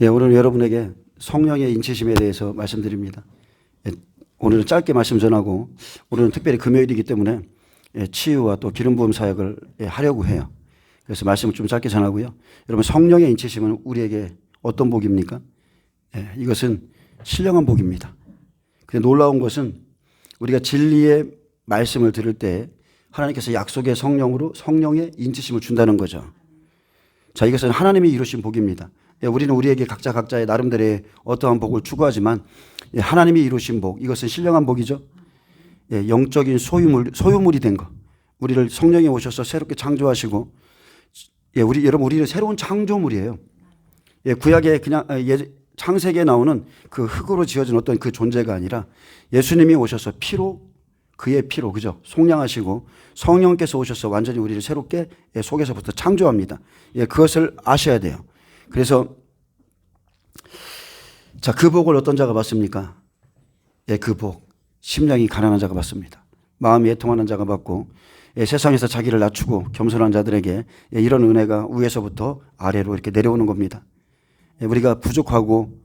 예, 오늘 여러분에게 성령의 인치심에 대해서 말씀드립니다. 예, 오늘은 짧게 말씀 전하고 오늘은 특별히 금요일이기 때문에 치유와 또 기름 부음 사역을 하려고 해요. 그래서 말씀을 좀 짧게 전하고요. 여러분, 성령의 인치심은 우리에게 어떤 복입니까? 이것은 신령한 복입니다. 근데 놀라운 것은 우리가 진리의 말씀을 들을 때 하나님께서 약속의 성령으로 성령의 인치심을 준다는 거죠. 자, 이것은 하나님이 이루신 복입니다. 우리는 우리에게 각자의 나름대로의 어떠한 복을 추구하지만 하나님이 이루신 복, 이것은 신령한 복이죠. 영적인 소유물이 된 것. 우리를 성령이 오셔서 새롭게 창조하시고, 여러분, 우리는 새로운 창조물이에요. 구약에 그냥 창세기에 나오는 그 흙으로 지어진 어떤 그 존재가 아니라 예수님이 오셔서 그의 피로, 그죠? 속량하시고 성령께서 오셔서 완전히 우리를 새롭게 속에서부터 창조합니다. 그것을 아셔야 돼요. 그래서 자, 그 복을 어떤 자가 받습니까? 그 복, 심령이 가난한 자가 받습니다. 마음이 애통하는 자가 받고, 세상에서 자기를 낮추고 겸손한 자들에게 이런 은혜가 위에서부터 아래로 이렇게 내려오는 겁니다. 우리가 부족하고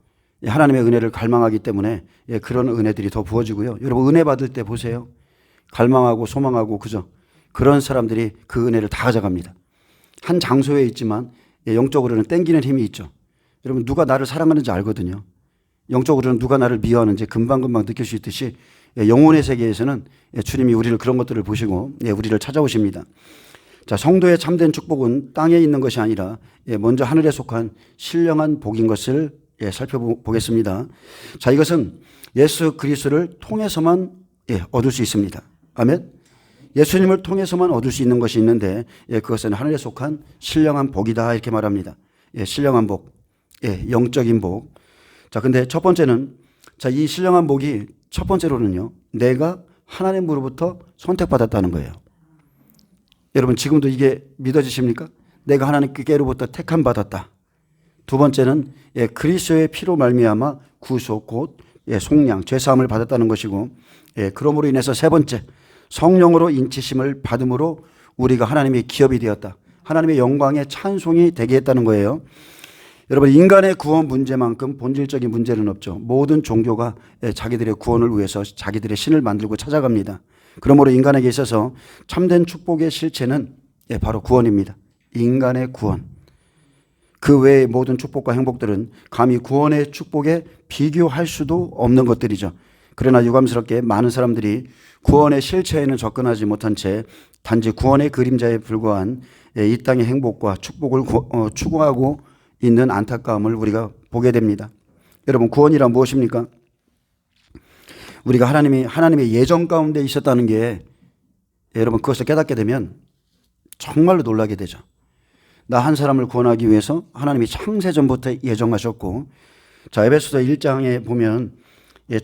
하나님의 은혜를 갈망하기 때문에 그런 은혜들이 더 부어지고요. 여러분, 은혜 받을 때 보세요. 갈망하고 소망하고, 그죠? 그런 사람들이 그 은혜를 다 가져갑니다. 한 장소에 있지만 영적으로는 땡기는 힘이 있죠. 여러분, 누가 나를 사랑하는지 알거든요. 영적으로는 누가 나를 미워하는지 금방금방 느낄 수 있듯이 영혼의 세계에서는 주님이 우리를 그런 것들을 보시고 우리를 찾아오십니다. 자, 성도의 참된 축복은 땅에 있는 것이 아니라 먼저 하늘에 속한 신령한 복인 것을 살펴보겠습니다. 자, 이것은 예수 그리스도를 통해서만 얻을 수 있습니다. 아멘. 예수님을 통해서만 얻을 수 있는 것이 있는데 그것은 하늘에 속한 신령한 복이다, 이렇게 말합니다. 신령한 복, 영적인 복. 자, 근데 첫 번째는, 자, 이 신령한 복이 첫 번째로는요, 내가 하나님으로부터 선택받았다는 거예요. 여러분, 지금도 이게 믿어지십니까? 내가 하나님께로부터 택함 받았다. 두 번째는 그리스도의 피로 말미암아 구속, 곧 속량, 죄사함을 받았다는 것이고, 그러므로 인해서 세 번째, 성령으로 인치심을 받음으로 우리가 하나님의 기업이 되었다. 하나님의 영광의 찬송이 되게 했다는 거예요. 여러분, 인간의 구원 문제만큼 본질적인 문제는 없죠. 모든 종교가 자기들의 구원을 위해서 자기들의 신을 만들고 찾아갑니다. 그러므로 인간에게 있어서 참된 축복의 실체는 바로 구원입니다. 인간의 구원. 그 외의 모든 축복과 행복들은 감히 구원의 축복에 비교할 수도 없는 것들이죠. 그러나 유감스럽게 많은 사람들이 구원의 실체에는 접근하지 못한 채 단지 구원의 그림자에 불과한 이 땅의 행복과 축복을 추구하고 있는 안타까움을 우리가 보게 됩니다. 여러분, 구원이란 무엇입니까? 우리가 하나님의 예정 가운데 있었다는 게, 여러분, 그것을 깨닫게 되면 정말로 놀라게 되죠. 나 한 사람을 구원하기 위해서 하나님이 창세전부터 예정하셨고, 자, 에베소서 1장에 보면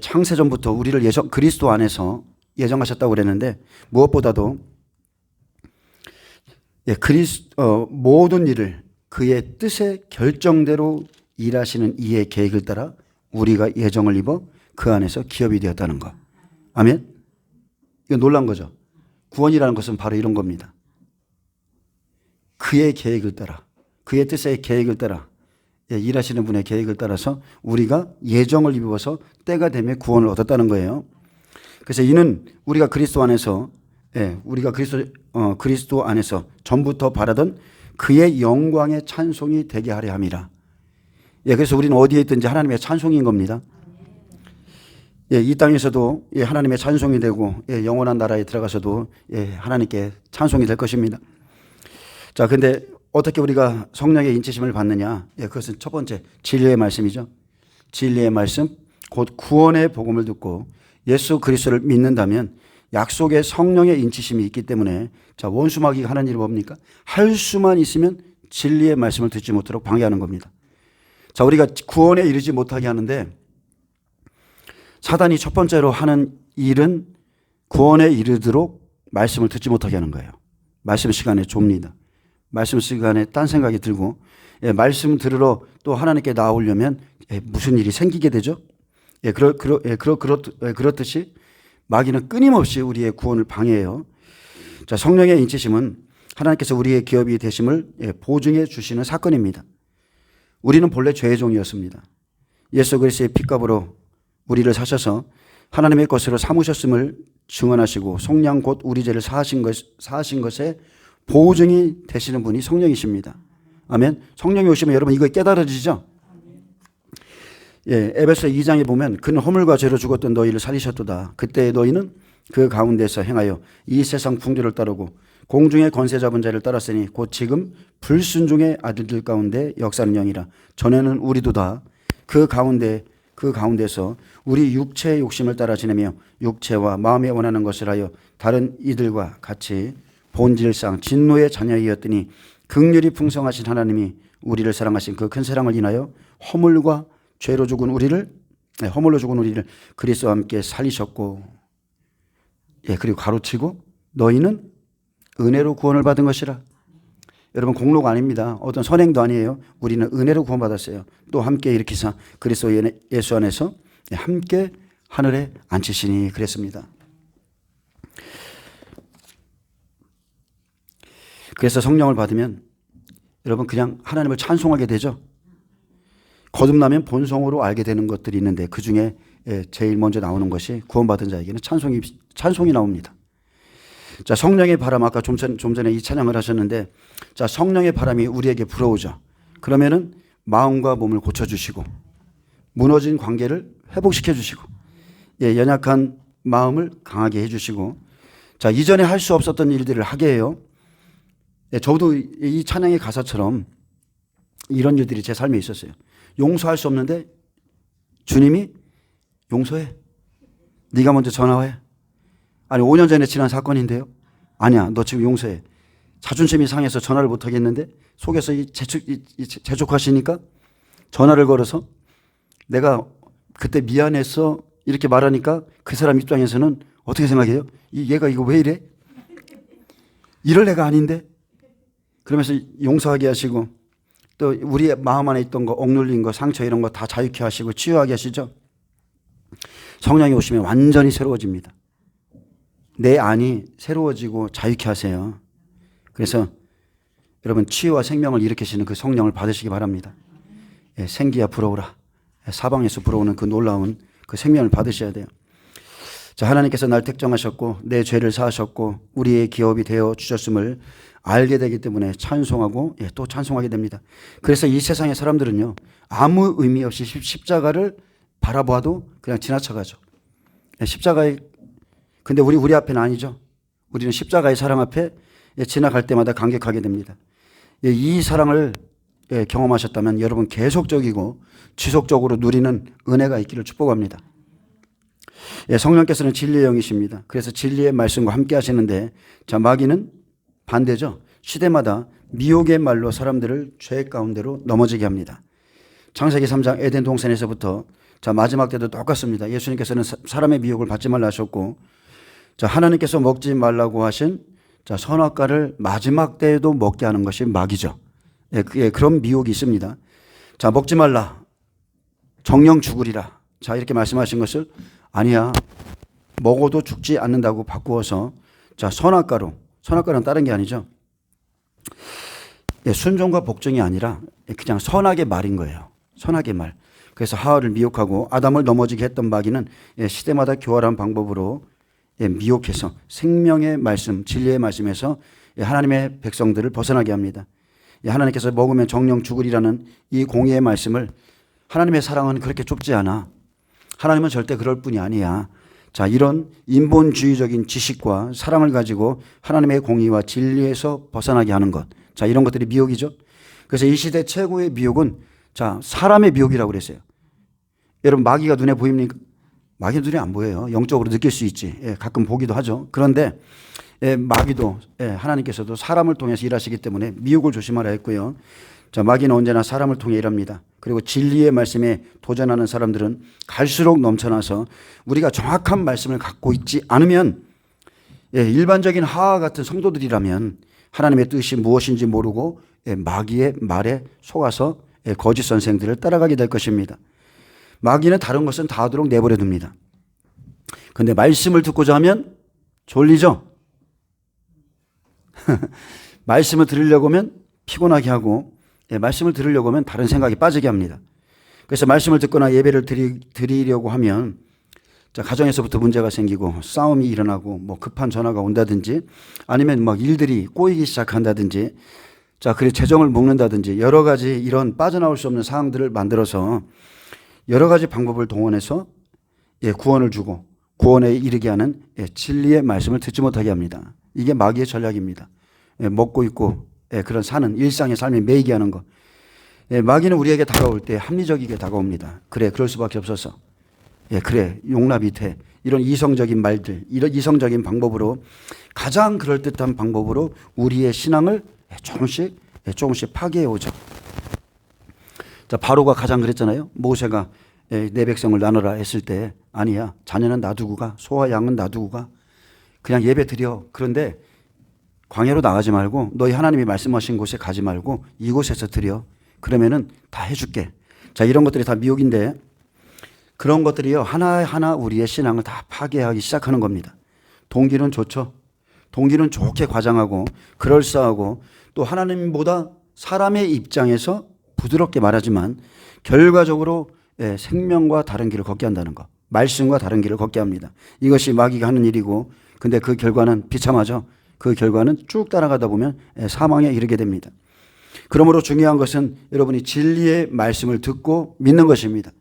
창세전부터 우리를 그리스도 안에서 예정하셨다고 그랬는데, 무엇보다도 모든 일을 그의 뜻의 결정대로 일하시는 이의 계획을 따라 우리가 예정을 입어 그 안에서 기업이 되었다는 것. 아멘? 이거 놀란 거죠. 구원이라는 것은 바로 이런 겁니다. 그의 계획을 따라, 그의 뜻의 계획을 따라, 일하시는 분의 계획을 따라서 우리가 예정을 입어서 때가 되면 구원을 얻었다는 거예요. 그래서 이는 우리가 그리스도 안에서, 그리스도 안에서 전부터 바라던 그의 영광의 찬송이 되게 하려 함이라. 그래서 우리는 어디에 있든지 하나님의 찬송인 겁니다. 이 땅에서도 하나님의 찬송이 되고, 영원한 나라에 들어가서도 하나님께 찬송이 될 것입니다. 자, 근데 어떻게 우리가 성령의 인치심을 받느냐? 그것은 첫 번째, 진리의 말씀이죠. 진리의 말씀, 곧 구원의 복음을 듣고 예수 그리스도를 믿는다면 약속의 성령의 인치심이 있기 때문에, 자, 원수마귀가 하는 일이 뭡니까? 할 수만 있으면 진리의 말씀을 듣지 못하도록 방해하는 겁니다. 자, 우리가 구원에 이르지 못하게 하는데, 사단이 첫 번째로 하는 일은 구원에 이르도록 말씀을 듣지 못하게 하는 거예요. 말씀 시간에 좁니다. 말씀 시간에 딴 생각이 들고, 말씀 들으러 또 하나님께 나오려면 무슨 일이 생기게 되죠? 그렇듯이 마귀는 끊임없이 우리의 구원을 방해해요. 자, 성령의 인치심은 하나님께서 우리의 기업이 되심을 보증해 주시는 사건입니다. 우리는 본래 죄의 종이었습니다. 예수 그리스도의 핏값으로 우리를 사셔서 하나님의 것으로 삼으셨음을 증언하시고 속량 곧 우리 죄를 사하신 것에 보증이 되시는 분이 성령이십니다. 아멘. 성령이 오시면 여러분 이거 깨달아지죠? 예, 에베소 2장에 보면 그는 허물과 죄로 죽었던 너희를 살리셨도다. 그때 너희는 그 가운데서 행하여 이 세상 풍조를 따르고 공중의 권세 잡은 자를 따랐으니 곧 지금 불순종의 아들들 가운데 역사는 영이라. 전에는 우리도 다 그 가운데서 우리 육체의 욕심을 따라 지내며 육체와 마음에 원하는 것을 하여 다른 이들과 같이 본질상 진노의 자녀이었더니 긍휼이 풍성하신 하나님이 우리를 사랑하신 그 큰 사랑을 인하여 허물로 죽은 우리를 그리스도와 함께 살리셨고, 예, 그리고 가로치고 너희는 은혜로 구원을 받은 것이라. 여러분 공로가 아닙니다. 어떤 선행도 아니에요. 우리는 은혜로 구원받았어요. 또 함께 일으키사 그리스도 예수 안에서 함께 하늘에 앉히시니 그랬습니다. 그래서 성령을 받으면 여러분 그냥 하나님을 찬송하게 되죠. 거듭나면 본성으로 알게 되는 것들이 있는데 그중에 제일 먼저 나오는 것이 구원받은 자에게는 찬송이 나옵니다. 자, 성령의 바람, 아까 좀 전에 이 찬양을 하셨는데, 자, 성령의 바람이 우리에게 불어오죠. 그러면은 마음과 몸을 고쳐주시고 무너진 관계를 회복시켜주시고, 예, 연약한 마음을 강하게 해주시고, 자, 이전에 할 수 없었던 일들을 하게 해요. 예, 저도 이 찬양의 가사처럼 이런 일들이 제 삶에 있었어요. 용서할 수 없는데 주님이 용서해. 네가 먼저 전화해. 아니 5년 전에 지난 사건인데요. 아니야, 너 지금 용서해. 자존심이 상해서 전화를 못 하겠는데 속에서 재촉하시니까 전화를 걸어서 내가 그때 미안했어 이렇게 말하니까 그 사람 입장에서는 어떻게 생각해요? 얘가 이거 왜 이래? 이럴 애가 아닌데? 그러면서 용서하게 하시고 또 우리의 마음 안에 있던 거, 억눌린 거, 상처 이런 거 다 자유케 하시고 치유하게 하시죠. 성령이 오시면 완전히 새로워집니다. 내 안이 새로워지고 자유케 하세요. 그래서 여러분 치유와 생명을 일으키시는 그 성령을 받으시기 바랍니다. 예, 생기야 불어오라. 사방에서 불어오는 그 놀라운 그 생명을 받으셔야 돼요. 자, 하나님께서 날 택정하셨고 내 죄를 사하셨고 우리의 기업이 되어 주셨음을 알게 되기 때문에 찬송하고, 예, 또 찬송하게 됩니다. 그래서 이 세상의 사람들은요 아무 의미 없이 십자가를 바라봐도 그냥 지나쳐가죠. 예, 십자가의 근데 우리 앞에는 아니죠. 우리는 십자가의 사랑 앞에, 예, 지나갈 때마다 감격하게 됩니다. 예, 이 사랑을, 예, 경험하셨다면 여러분 계속적이고 지속적으로 누리는 은혜가 있기를 축복합니다. 예, 성령께서는 진리의 영이십니다. 그래서 진리의 말씀과 함께 하시는데, 자, 마귀는 반대죠. 시대마다 미혹의 말로 사람들을 죄 가운데로 넘어지게 합니다. 창세기 3장 에덴 동산에서부터 자, 마지막 때도 똑같습니다. 예수님께서는 사람의 미혹을 받지 말라 하셨고, 자, 하나님께서 먹지 말라고 하신, 자, 선악과를 마지막 때에도 먹게 하는 것이 마귀죠. 예, 그런 미혹이 있습니다. 자, 먹지 말라. 정령 죽으리라. 자, 이렇게 말씀하신 것을 아니야. 먹어도 죽지 않는다고 바꾸어서, 자, 선악과는 다른 게 아니죠. 예, 순종과 복종이 아니라 그냥 선악의 말인 거예요. 선악의 말. 그래서 하와를 미혹하고 아담을 넘어지게 했던 마귀는, 예, 시대마다 교활한 방법으로, 예, 미혹해서 생명의 말씀, 진리의 말씀에서, 예, 하나님의 백성들을 벗어나게 합니다. 예, 하나님께서 먹으면 정령 죽으리라는 이 공의의 말씀을, 하나님의 사랑은 그렇게 좁지 않아. 하나님은 절대 그럴 뿐이 아니야. 자, 이런 인본주의적인 지식과 사랑을 가지고 하나님의 공의와 진리에서 벗어나게 하는 것. 자, 이런 것들이 미혹이죠. 그래서 이 시대 최고의 미혹은, 자, 사람의 미혹이라고 그랬어요. 여러분 마귀가 눈에 보입니까? 마귀 눈에 안 보여요. 영적으로 느낄 수 있지. 예, 가끔 보기도 하죠. 그런데, 예, 마귀도, 예, 하나님께서도 사람을 통해서 일하시기 때문에 미혹을 조심하라 했고요. 자, 마귀는 언제나 사람을 통해 일합니다. 그리고 진리의 말씀에 도전하는 사람들은 갈수록 넘쳐나서 우리가 정확한 말씀을 갖고 있지 않으면, 예, 일반적인 하와 같은 성도들이라면 하나님의 뜻이 무엇인지 모르고, 예, 마귀의 말에 속아서, 예, 거짓 선생들을 따라가게 될 것입니다. 마귀는 다른 것은 다 하도록 내버려 둡니다. 그런데 말씀을 듣고자 하면 졸리죠? 말씀을 들으려고 하면 피곤하게 하고, 말씀을 들으려고 하면 다른 생각이 빠지게 합니다. 그래서 말씀을 듣거나 예배를 드리려고 하면 자, 가정에서부터 문제가 생기고 싸움이 일어나고 뭐 급한 전화가 온다든지 아니면 막 일들이 꼬이기 시작한다든지 자, 그리고 재정을 묶는다든지 여러 가지 이런 빠져나올 수 없는 상황들을 만들어서 여러 가지 방법을 동원해서 구원을 주고 구원에 이르게 하는 진리의 말씀을 듣지 못하게 합니다. 이게 마귀의 전략입니다. 먹고 있고 그런 사는 일상의 삶에 매이게 하는 것. 마귀는 우리에게 다가올 때 합리적이게 다가옵니다. 그래, 그럴 수밖에 없어서. 그래, 용납이 돼. 이런 이성적인 말들, 이런 이성적인 방법으로 가장 그럴듯한 방법으로 우리의 신앙을 조금씩 파괴해 오죠. 자, 바로가 가장 그랬잖아요. 모세가 내 백성을 나눠라 했을 때 아니야. 자녀는 놔두고 가. 소와 양은 놔두고 가. 그냥 예배 드려. 그런데 광야로 나가지 말고 너희 하나님이 말씀하신 곳에 가지 말고 이곳에서 드려. 그러면은 다 해줄게. 자, 이런 것들이 다 미혹인데 그런 것들이요. 하나하나 우리의 신앙을 다 파괴하기 시작하는 겁니다. 동기는 좋죠. 동기는 좋게 과장하고 그럴싸하고 또 하나님보다 사람의 입장에서 부드럽게 말하지만 결과적으로 생명과 다른 길을 걷게 한다는 것. 말씀과 다른 길을 걷게 합니다. 이것이 마귀가 하는 일이고 근데 그 결과는 비참하죠. 그 결과는 쭉 따라가다 보면 사망에 이르게 됩니다. 그러므로 중요한 것은 여러분이 진리의 말씀을 듣고 믿는 것입니다.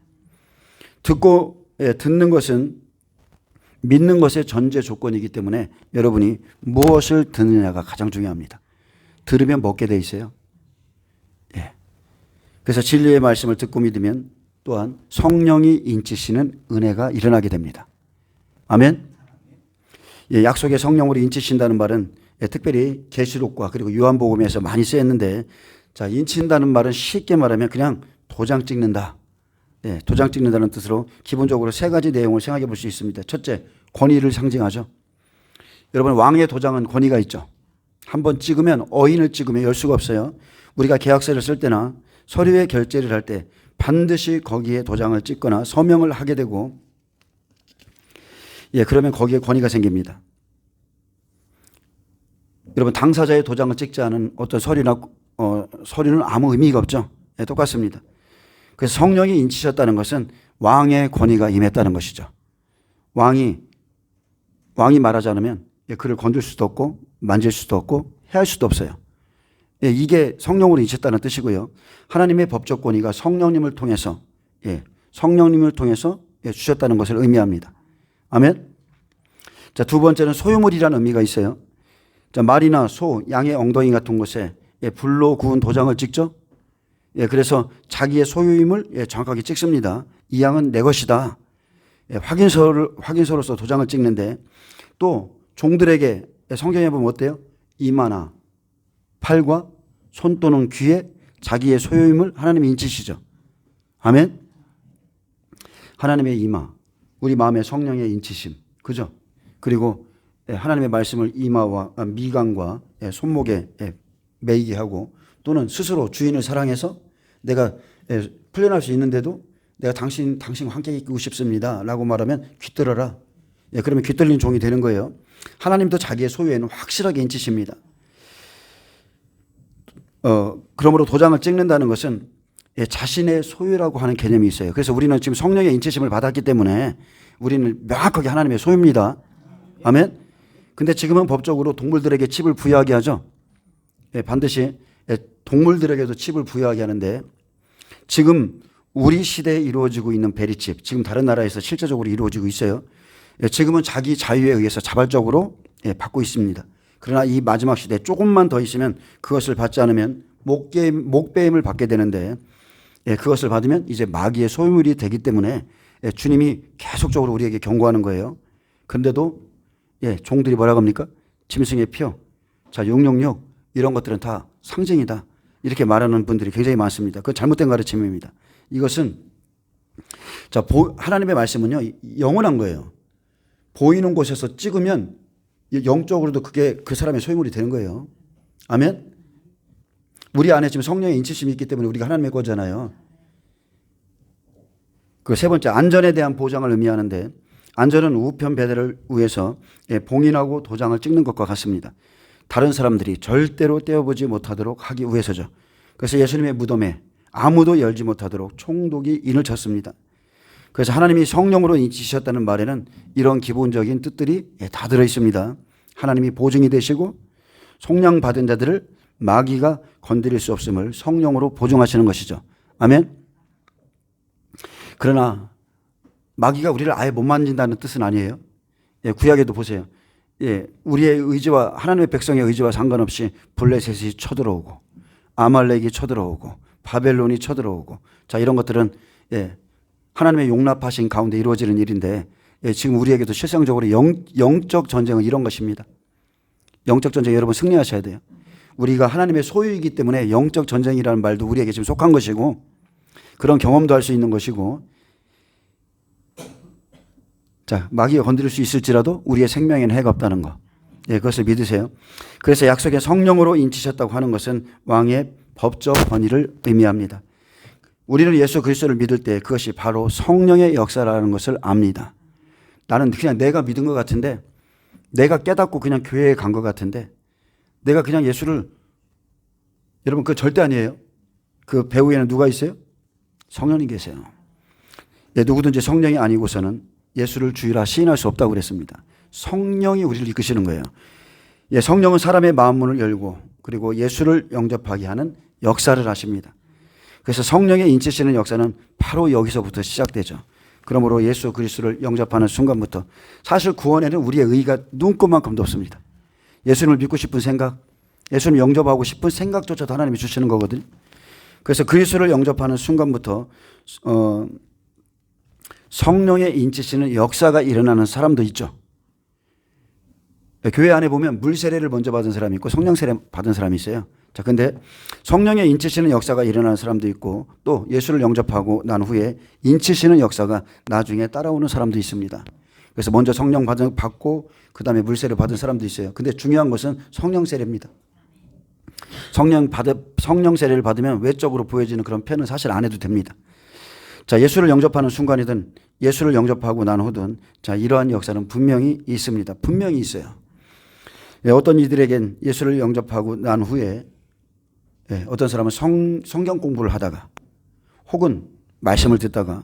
듣고 듣는 것은 믿는 것의 전제 조건이기 때문에 여러분이 무엇을 듣느냐가 가장 중요합니다. 들으면 먹게 돼 있어요. 그래서 진리의 말씀을 듣고 믿으면 또한 성령이 인치시는 은혜가 일어나게 됩니다. 아멘. 약속의 성령으로 인치신다는 말은 특별히 계시록과 그리고 요한복음에서 많이 쓰였는데 자, 인친다는 말은 쉽게 말하면 그냥 도장 찍는다. 도장 찍는다는 뜻으로 기본적으로 세 가지 내용을 생각해 볼 수 있습니다. 첫째, 권위를 상징하죠. 여러분, 왕의 도장은 권위가 있죠. 한번 찍으면 어인을 찍으면 열 수가 없어요. 우리가 계약서를 쓸 때나 서류에 결제를 할 때 반드시 거기에 도장을 찍거나 서명을 하게 되고 그러면 거기에 권위가 생깁니다. 여러분, 당사자의 도장을 찍지 않은 어떤 서류는 아무 의미가 없죠. 똑같습니다. 그래서 성령이 인치셨다는 것은 왕의 권위가 임했다는 것이죠. 왕이 말하지 않으면 그를 건들 수도 없고 만질 수도 없고 해할 수도 없어요. 이게 성령으로 인치셨다는 뜻이고요. 하나님의 법적 권위가 성령님을 통해서 주셨다는 것을 의미합니다. 아멘. 자, 두 번째는 소유물이라는 의미가 있어요. 자, 말이나 소, 양의 엉덩이 같은 곳에 불로 구운 도장을 찍죠. 그래서 자기의 소유임을 정확하게 찍습니다. 이 양은 내 것이다. 확인서로서 도장을 찍는데 또 종들에게 성경에 보면 어때요? 이마나 팔과 손 또는 귀에 자기의 소유임을 하나님이 인치시죠. 아멘. 하나님의 이마, 우리 마음의 성령의 인치심, 그죠? 그리고 하나님의 말씀을 이마와 미간과 손목에 매이게 하고 또는 스스로 주인을 사랑해서 내가 풀려날 수 있는데도 내가 당신과 함께 있고 싶습니다 라고 말하면 귀떨어라. 그러면 귀떨린 종이 되는 거예요. 하나님도 자기의 소유에는 확실하게 인치십니다. 그러므로 도장을 찍는다는 것은 자신의 소유라고 하는 개념이 있어요. 그래서 우리는 지금 성령의 인치심을 받았기 때문에 우리는 명확하게 하나님의 소유입니다. 아멘. 근데 지금은 법적으로 동물들에게 칩을 부여하게 하죠. 반드시 동물들에게도 칩을 부여하게 하는데 지금 우리 시대에 이루어지고 있는 베리칩, 지금 다른 나라에서 실제적으로 이루어지고 있어요. 지금은 자기 자유에 의해서 자발적으로 받고 있습니다. 그러나 이 마지막 시대에 조금만 더 있으면 그것을 받지 않으면 목배임을 받게 되는데 그것을 받으면 이제 마귀의 소유물이 되기 때문에 주님이 계속적으로 우리에게 경고하는 거예요. 그런데도 종들이 뭐라고 합니까? 짐승의 표, 자, 666 이런 것들은 다 상징이다. 이렇게 말하는 분들이 굉장히 많습니다. 그건 잘못된 가르침입니다. 이것은 자, 하나님의 말씀은요, 영원한 거예요. 보이는 곳에서 찍으면 영적으로도 그게 그 사람의 소유물이 되는 거예요. 아멘? 우리 안에 지금 성령의 인치심이 있기 때문에 우리가 하나님의 거잖아요. 그 세 번째, 안전에 대한 보장을 의미하는데 안전은 우편 배달을 위해서 봉인하고 도장을 찍는 것과 같습니다. 다른 사람들이 절대로 떼어보지 못하도록 하기 위해서죠. 그래서 예수님의 무덤에 아무도 열지 못하도록 총독이 인을 쳤습니다. 그래서 하나님이 성령으로 인치셨다는 말에는 이런 기본적인 뜻들이 다 들어 있습니다. 하나님이 보증이 되시고 속량 받은 자들을 마귀가 건드릴 수 없음을 성령으로 보증하시는 것이죠. 아멘. 그러나 마귀가 우리를 아예 못 만진다는 뜻은 아니에요. 구약에도 보세요. 우리의 의지와 하나님의 백성의 의지와 상관없이 블레셋이 쳐들어오고 아말렉이 쳐들어오고 바벨론이 쳐들어오고, 자, 이런 것들은 하나님의 용납하신 가운데 이루어지는 일인데, 지금 우리에게도 실상적으로 영적 전쟁은 이런 것입니다. 영적 전쟁 여러분 승리하셔야 돼요. 우리가 하나님의 소유이기 때문에 영적 전쟁이라는 말도 우리에게 지금 속한 것이고, 그런 경험도 할 수 있는 것이고, 자, 마귀가 건드릴 수 있을지라도 우리의 생명에는 해가 없다는 거. 그것을 믿으세요. 그래서 약속의 성령으로 인치셨다고 하는 것은 왕의 법적 권위를 의미합니다. 우리는 예수 그리스도를 믿을 때 그것이 바로 성령의 역사라는 것을 압니다. 나는 그냥 내가 믿은 것 같은데, 내가 깨닫고 그냥 교회에 간 것 같은데, 내가 그냥 예수를, 여러분 그거 절대 아니에요. 그 배후에는 누가 있어요? 성령이 계세요. 누구든지 성령이 아니고서는 예수를 주이라 시인할 수 없다고 그랬습니다. 성령이 우리를 이끄시는 거예요. 성령은 사람의 마음 문을 열고 그리고 예수를 영접하게 하는 역사를 하십니다. 그래서 성령의 인치시는 역사는 바로 여기서부터 시작되죠. 그러므로 예수 그리스도를 영접하는 순간부터 사실 구원에는 우리의 의의가 눈꼽만큼도 없습니다. 예수님을 믿고 싶은 생각, 예수님을 영접하고 싶은 생각조차도 하나님이 주시는 거거든요. 그래서 그리스도를 영접하는 순간부터 성령의 인치시는 역사가 일어나는 사람도 있죠. 교회 안에 보면 물 세례를 먼저 받은 사람이 있고 성령 세례 받은 사람이 있어요. 자, 근데 성령의 인치시는 역사가 일어나는 사람도 있고 또 예수를 영접하고 난 후에 인치시는 역사가 나중에 따라오는 사람도 있습니다. 그래서 먼저 성령 받고 그 다음에 물 세례 받은 사람도 있어요. 근데 중요한 것은 성령 세례입니다. 성령 세례를 받으면 외적으로 보여지는 그런 표현은 사실 안 해도 됩니다. 자, 예수를 영접하는 순간이든 예수를 영접하고 난 후든 자, 이러한 역사는 분명히 있습니다. 분명히 있어요. 어떤 이들에겐 예수를 영접하고 난 후에 어떤 사람은 성경 공부를 하다가 혹은 말씀을 듣다가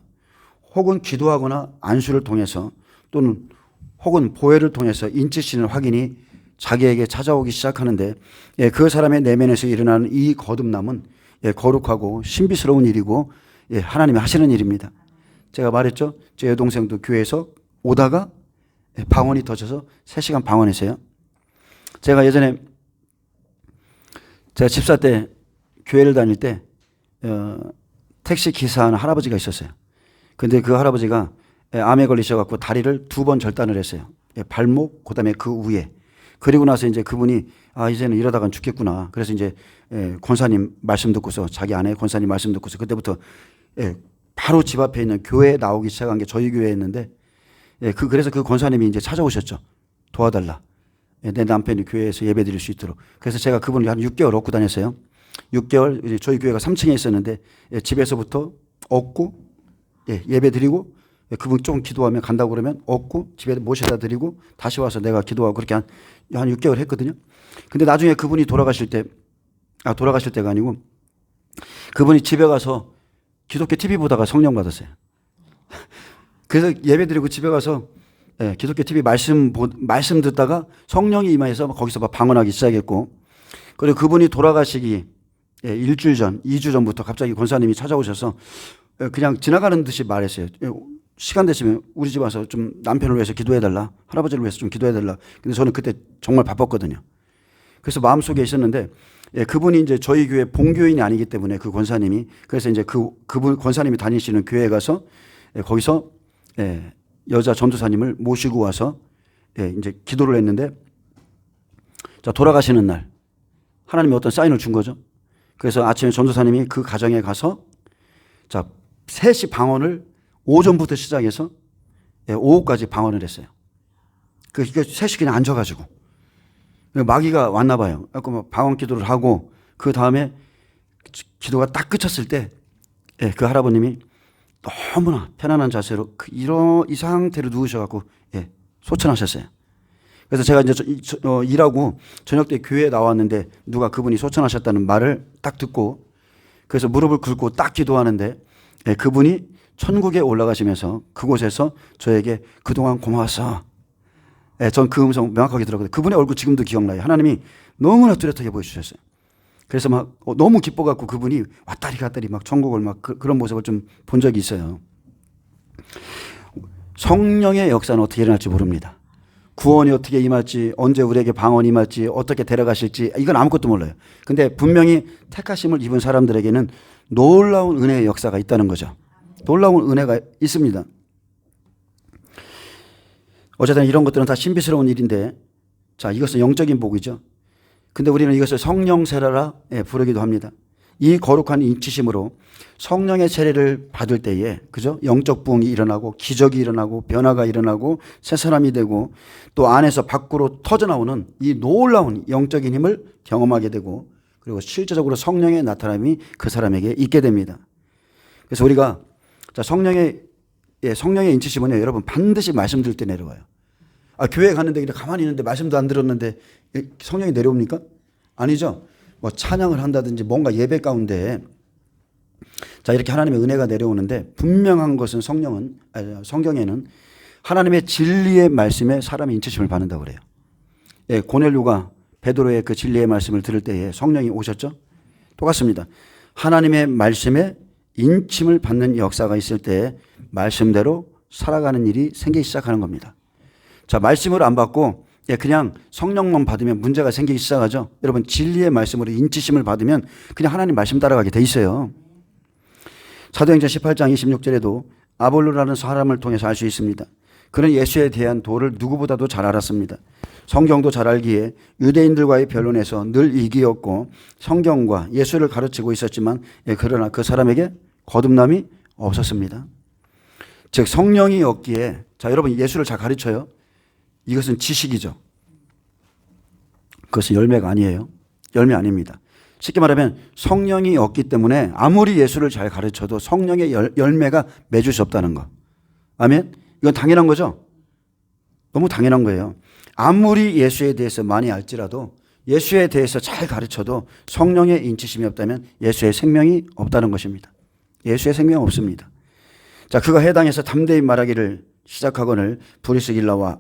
혹은 기도하거나 안수를 통해서 또는 혹은 보혈을 통해서 인치시는 확인이 자기에게 찾아오기 시작하는데 그 사람의 내면에서 일어나는 이 거듭남은 거룩하고 신비스러운 일이고 하나님이 하시는 일입니다. 제가 말했죠. 제 여동생도 교회에서 오다가 방언이 터져서 3시간 방언했어요. 제가 예전에 제가 집사 때 교회를 다닐 때 택시 기사하는 할아버지가 있었어요. 근데 그 할아버지가 암에 걸리셔갖고 다리를 2번 절단을 했어요. 발목, 그 다음에 그 위에. 그리고 나서 이제 그분이 이제는 이러다간 죽겠구나. 그래서 이제 권사님 말씀 듣고서 자기 아내 권사님 말씀 듣고서 그때부터 바로 집 앞에 있는 교회에 나오기 시작한 게 저희 교회였는데 그래서 그 권사님이 이제 찾아오셨죠. 도와달라. 내 남편이 교회에서 예배 드릴 수 있도록. 그래서 제가 그분을 한 6개월 얻고 다녔어요. 6개월, 이제 저희 교회가 3층에 있었는데 집에서부터 얻고 예배 드리고 그분 좀 기도하면 간다고 그러면 얻고 집에 모셔다 드리고 다시 와서 내가 기도하고 그렇게 한 6개월 했거든요. 근데 나중에 그분이 돌아가실 때가 아니고 그분이 집에 가서 기독교 TV 보다가 성령 받았어요. 그래서 예배 드리고 집에 가서 기독교 TV 말씀 듣다가 성령이 임하여서 거기서 막 방언하기 시작했고, 그리고 그분이 돌아가시기 일주일 전, 2주 전부터 갑자기 권사님이 찾아오셔서 그냥 지나가는 듯이 말했어요. 시간 되시면 우리 집 와서 좀 남편을 위해서 기도해달라. 할아버지를 위해서 좀 기도해달라. 근데 저는 그때 정말 바빴거든요. 그래서 마음속에 있었는데 그분이 이제 저희 교회 본교인이 아니기 때문에 그 권사님이, 그래서 이제 그분 권사님이 다니시는 교회에 가서 거기서 여자 전도사님을 모시고 와서 이제 기도를 했는데, 자, 돌아가시는 날 하나님이 어떤 사인을 준 거죠. 그래서 아침에 전도사님이 그 가정에 가서 자, 3시 방언을 오전부터 시작해서 오후까지 방언을 했어요. 그러니까 3시 그냥 앉아가지고 마귀가 왔나 봐요. 그래서 방언 기도를 하고 그 다음에 기도가 딱 끝쳤을 때 그 할아버님이 너무나 편안한 자세로 이 상태로 누우셔갖고 소천하셨어요. 그래서 제가 이제 일하고 저녁 때 교회에 나왔는데 누가 그분이 소천하셨다는 말을 딱 듣고 그래서 무릎을 꿇고 딱 기도하는데 그분이 천국에 올라가시면서 그곳에서 저에게 그동안 고마웠어. 전 그 음성 명확하게 들었거든요. 그분의 얼굴 지금도 기억나요. 하나님이 너무나 뚜렷하게 보여주셨어요. 그래서 막 너무 기뻐갖고 그분이 왔다리 갔다리 막 천국을 막 그런 모습을 좀 본 적이 있어요. 성령의 역사는 어떻게 일어날지 모릅니다. 구원이 어떻게 임할지, 언제 우리에게 방언이 임할지, 어떻게 데려가실지 이건 아무것도 몰라요. 근데 분명히 택하심을 입은 사람들에게는 놀라운 은혜의 역사가 있다는 거죠. 놀라운 은혜가 있습니다. 어쨌든 이런 것들은 다 신비스러운 일인데, 자, 이것은 영적인 복이죠. 근데 우리는 이것을 성령 세례라 부르기도 합니다. 이 거룩한 인치심으로 성령의 세례를 받을 때에, 그죠? 영적 부흥이 일어나고, 기적이 일어나고, 변화가 일어나고, 새 사람이 되고, 또 안에서 밖으로 터져나오는 이 놀라운 영적인 힘을 경험하게 되고, 그리고 실제적으로 성령의 나타남이 그 사람에게 있게 됩니다. 그래서 우리가, 자, 성령의 인치심은요, 여러분 반드시 말씀 들을 때 내려와요. 교회 갔는데 그냥 가만히 있는데 말씀도 안 들었는데 성령이 내려옵니까? 아니죠. 뭐 찬양을 한다든지 뭔가 예배 가운데, 자, 이렇게 하나님의 은혜가 내려오는데 분명한 것은 성경에는 하나님의 진리의 말씀에 사람의 인치심을 받는다고 그래요. 고넬료가 베드로의 그 진리의 말씀을 들을 때에 성령이 오셨죠? 똑같습니다. 하나님의 말씀에 인침을 받는 역사가 있을 때 말씀대로 살아가는 일이 생기기 시작하는 겁니다. 자, 말씀을 안 받고 그냥 성령만 받으면 문제가 생기기 시작하죠. 여러분, 진리의 말씀으로 인치심을 받으면 그냥 하나님 말씀 따라가게 돼 있어요. 사도행전 18장 26절에도 아볼로라는 사람을 통해서 알 수 있습니다. 그는 예수에 대한 도를 누구보다도 잘 알았습니다. 성경도 잘 알기에 유대인들과의 변론에서 늘 이기었고 성경과 예수를 가르치고 있었지만 그러나 그 사람에게 거듭남이 없었습니다. 즉 성령이 없기에, 자, 여러분 예수를 잘 가르쳐요. 이것은 지식이죠. 그것은 열매가 아니에요. 열매 아닙니다. 쉽게 말하면 성령이 없기 때문에 아무리 예수를 잘 가르쳐도 성령의 열매가 맺을 수 없다는 거. 아멘? 이건 당연한 거죠. 너무 당연한 거예요. 아무리 예수에 대해서 많이 알지라도 예수에 대해서 잘 가르쳐도 성령의 인치심이 없다면 예수의 생명이 없다는 것입니다. 예수의 생명은 없습니다. 자, 그가 해당해서 담대히 말하기를 시작하거늘 브리스길라와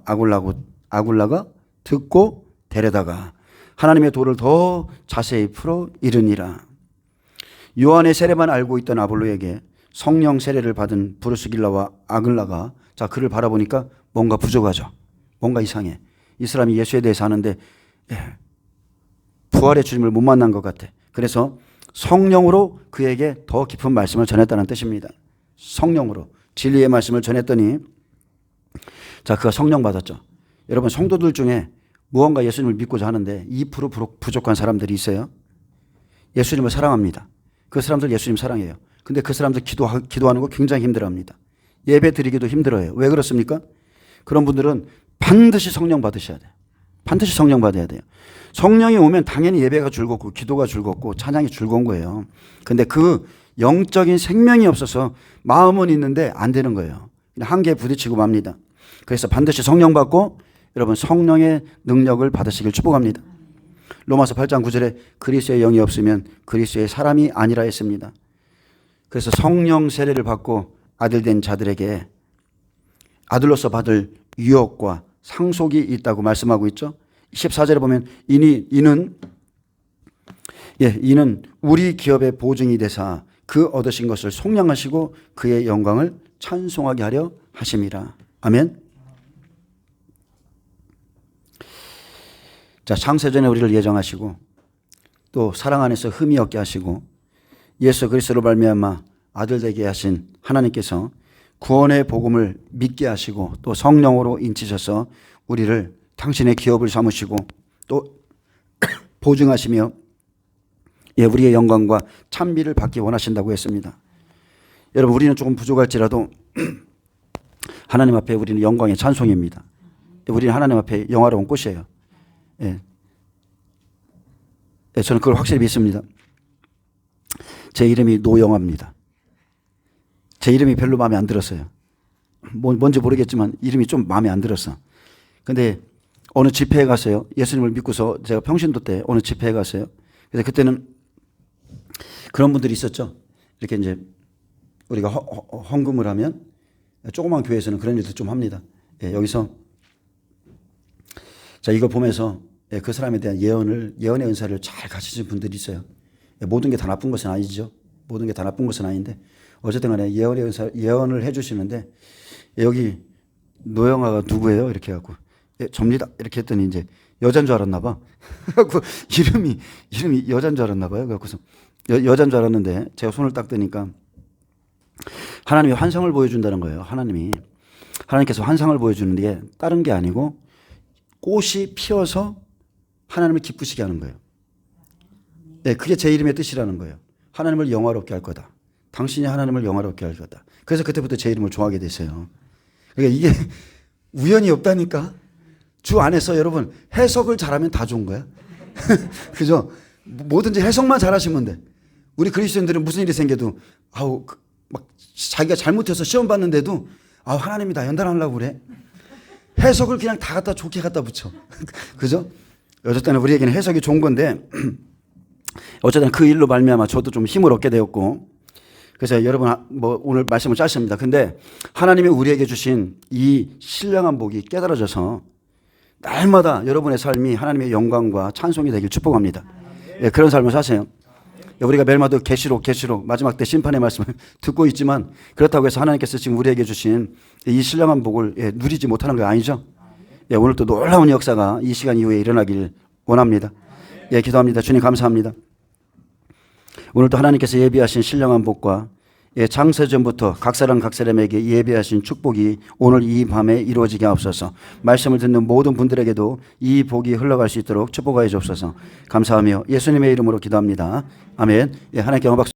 아굴라가 듣고 데려다가 하나님의 도를 더 자세히 풀어 이르니라. 요한의 세례만 알고 있던 아볼로에게 성령 세례를 받은 브리스길라와 아굴라가, 자, 그를 바라보니까 뭔가 부족하죠. 뭔가 이상해. 이 사람이 예수에 대해서 아는데 부활의 주님을 못 만난 것 같아. 그래서 성령으로 그에게 더 깊은 말씀을 전했다는 뜻입니다. 성령으로 진리의 말씀을 전했더니, 자, 그가 성령 받았죠. 여러분, 성도들 중에 무언가 예수님을 믿고자 하는데 2% 부족한 사람들이 있어요. 예수님을 사랑합니다. 그 사람들 예수님 사랑해요. 근데 그 사람들 기도하는 거 굉장히 힘들어합니다. 예배 드리기도 힘들어요. 왜 그렇습니까? 그런 분들은 반드시 성령 받으셔야 돼요. 반드시 성령 받아야 돼요. 성령이 오면 당연히 예배가 즐겁고 기도가 즐겁고 찬양이 즐거운 거예요. 근데 그 영적인 생명이 없어서 마음은 있는데 안 되는 거예요. 한계에 부딪히고 맙니다. 그래서 반드시 성령 받고 여러분 성령의 능력을 받으시길 축복합니다. 로마서 8장 9절에 그리스도의 영이 없으면 그리스도의 사람이 아니라 했습니다. 그래서 성령 세례를 받고 아들 된 자들에게 아들로서 받을 유업과 상속이 있다고 말씀하고 있죠. 14절에 보면 이는 우리 기업의 보증이 되사 그 얻으신 것을 속량하시고 그의 영광을 찬송하게 하려 하심이라. 아멘. 자, 창세전에 우리를 예정하시고 또 사랑 안에서 흠이 없게 하시고 예수 그리스도로 말미암아 아들 되게 하신 하나님께서 구원의 복음을 믿게 하시고 또 성령으로 인치셔서 우리를 당신의 기업을 삼으시고 또 보증하시며 우리의 영광과 찬미를 받기 원하신다고 했습니다. 여러분, 우리는 조금 부족할지라도 하나님 앞에 우리는 영광의 찬송입니다. 우리는 하나님 앞에 영화로운 꽃이에요. 저는 그걸 확실히 믿습니다. 제 이름이 노영화입니다. 제 이름이 별로 마음에 안 들었어요. 뭔지 모르겠지만 이름이 좀 마음에 안 들었어. 근데 어느 집회에 갔어요. 예수님을 믿고서 제가 평신도 때 어느 집회에 갔어요. 그래서 그때는 그런 분들이 있었죠. 이렇게 이제 우리가 헌금을 하면 조그만 교회에서는 그런 일도 좀 합니다. 예, 여기서 자 이거 보면서 예, 그 사람에 대한 예언의 은사를 잘 가지신 분들이 있어요. 예, 모든 게 다 나쁜 것은 아니죠. 모든 게 다 나쁜 것은 아닌데 어쨌든 간에 예언의 은사 예언을 해 주시는데 예, 여기 노영아가 누구예요? 이렇게 해갖고 예, 접니다. 이렇게 했더니 이제 여잔 줄 알았나 봐. 그래갖고 이름이 여잔 줄 알았나 봐요. 그래갖고서 여잔 줄 알았는데 제가 손을 딱 뜨니까 하나님이 환상을 보여준다는 거예요. 하나님께서 환상을 보여주는 게 다른 게 아니고 꽃이 피어서 하나님을 기쁘시게 하는 거예요. 네, 그게 제 이름의 뜻이라는 거예요. 하나님을 영화롭게 할 거다. 당신이 하나님을 영화롭게 할 거다. 그래서 그때부터 제 이름을 좋아하게 됐어요. 그러니까 이게 우연이 없다니까. 주 안에서 여러분 해석을 잘하면 다 좋은 거야. 그죠? 뭐든지 해석만 잘하시면 돼. 우리 그리스도인들은 무슨 일이 생겨도 막 자기가 잘못해서 시험 봤는데도 하나님이 다 연단하려고 그래. 해석을 그냥 다 갖다 좋게 갖다 붙여. 그죠? 어쨌든 우리에게는 해석이 좋은 건데 어쨌든 그 일로 말미암아 저도 좀 힘을 얻게 되었고 그래서 여러분 뭐 오늘 말씀을 짧습니다. 근데 하나님이 우리에게 주신 이 신령한 복이 깨달아져서 날마다 여러분의 삶이 하나님의 영광과 찬송이 되길 축복합니다. 예, 그런 삶을 사세요. 우리가 매일마다 계시록 마지막 때 심판의 말씀을 듣고 있지만 그렇다고 해서 하나님께서 지금 우리에게 주신 이 신령한 복을 누리지 못하는 거 아니죠. 예, 오늘 또 놀라운 역사가 이 시간 이후에 일어나길 원합니다. 예, 기도합니다. 주님 감사합니다. 오늘도 하나님께서 예비하신 신령한 복과 창세전부터 각 사람에게 예비하신 축복이 오늘 이 밤에 이루어지게 하옵소서. 말씀을 듣는 모든 분들에게도 이 복이 흘러갈 수 있도록 축복하여 주옵소서. 감사하며 예수님의 이름으로 기도합니다. 아멘. 하나님께 영광 박수